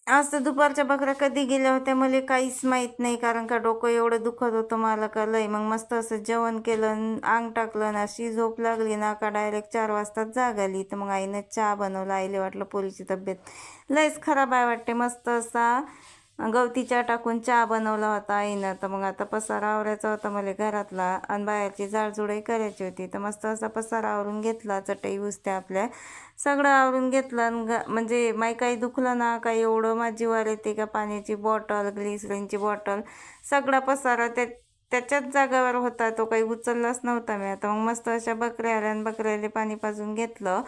आज तर दुपारच्या बकऱ्या कधी गेल्या होत्या मला काहीच माहीत नाही, कारण का डोकं एवढं दुखत होतं मला का लय. मग मस्त असं जेवण केलं आणि अंग टाकलं ना, अशी झोप लागली ना का डायरेक्ट 4 वाजताच जाग आली. तर मग आईनं चहा बनवला. आईले वाटलं पोरीची तब्येत लयच खराब आहे वाटते, मस्त असा गवती चहा टाकून चहा बनवला होता आईनं. तर मग आता पसारा आवरायचा होता मला घरातला, आणि बाहेरची झाडझुडही करायची होती. तर मस्त असा पसारा आवरून घेतला, चटई उचत्या आपल्या सगळं आवरून घेतलं. आणि म्हणजे माई काही दुखलं ना काही एवढं माझी वार येते का, पाण्याची बॉटल, ग्लिसरीनची बॉटल, सगळा पसारा त्याच्याच जागावर होता, तो काही उचललाच नव्हता मी. आता मग मस्त अशा बकऱ्या आल्या आणि बकऱ्याला पाणी पाजून घेतलं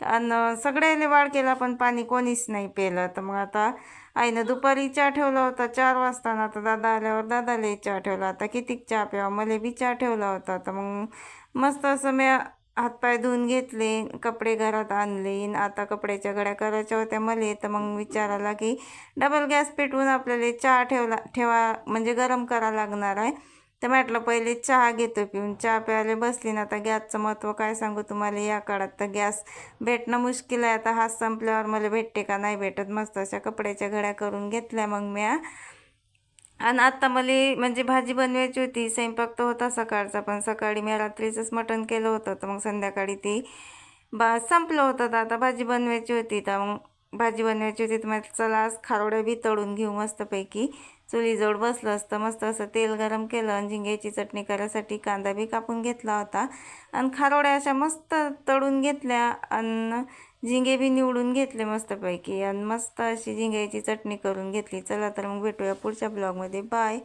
आणि सगळ्याने वाढ केला, पण पाणी कोणीच नाही पेलं. तर मग आता आईनं दुपारी चहा ठेवला होता 4 वाजता ना, आता दादा आल्यावर दादाला चहा ठेवला. आता कितीक चहा प्यावा, मला बी चहा ठेवला होता. तर मग मस्त असं मी हातपाय धुवून घेतले, कपडे घरात आणले. आता कपड्याच्या घड्या करायच्या होत्या मला. तर मग विचार आला की डबल गॅस पेटवून आपल्याला चहा ठेवा म्हणजे गरम करा लागणार आहे. तर म्हटलं पहिले चहा घेतो पिऊन. चहा प्यायला बसली ना, आता गॅसचं महत्त्व काय सांगू तुम्हाला. या काळात तर गॅस भेटणं मुश्किल आहे. आता हात संपल्यावर मला भेटते का नाही भेटत. मस्त अशा कपड्याच्या घड्या करून घेतल्या मग म्या. आणि आता मला म्हणजे भाजी बनवायची होती. स्वयंपाक तर होता सकाळचा, पण सकाळी मी रात्रीचंच मटण केलं होतं. तर मग संध्याकाळी ती संपलं होतं. तर आता भाजी बनवायची होती. तर मग भाजी बनवायची होती तर म्हटलं चला आज खारोड्या बी तळून घेऊ मस्तपैकी. चुलीजवळ बसलं असतं, मस्त असं तेल गरम केलं आणि झिंग्याची चटणी करायसाठी कांदा बी कापून घेतला होता. आणि खारोड्या अशा मस्त तळून घेतल्या आणि झिंगे बी निवडून घेतले मस्तपैकी, आणि मस्त अशी झिंग्याची चटणी करून घेतली. चला तर मग भेटूया पुढच्या ब्लॉगमध्ये. बाय.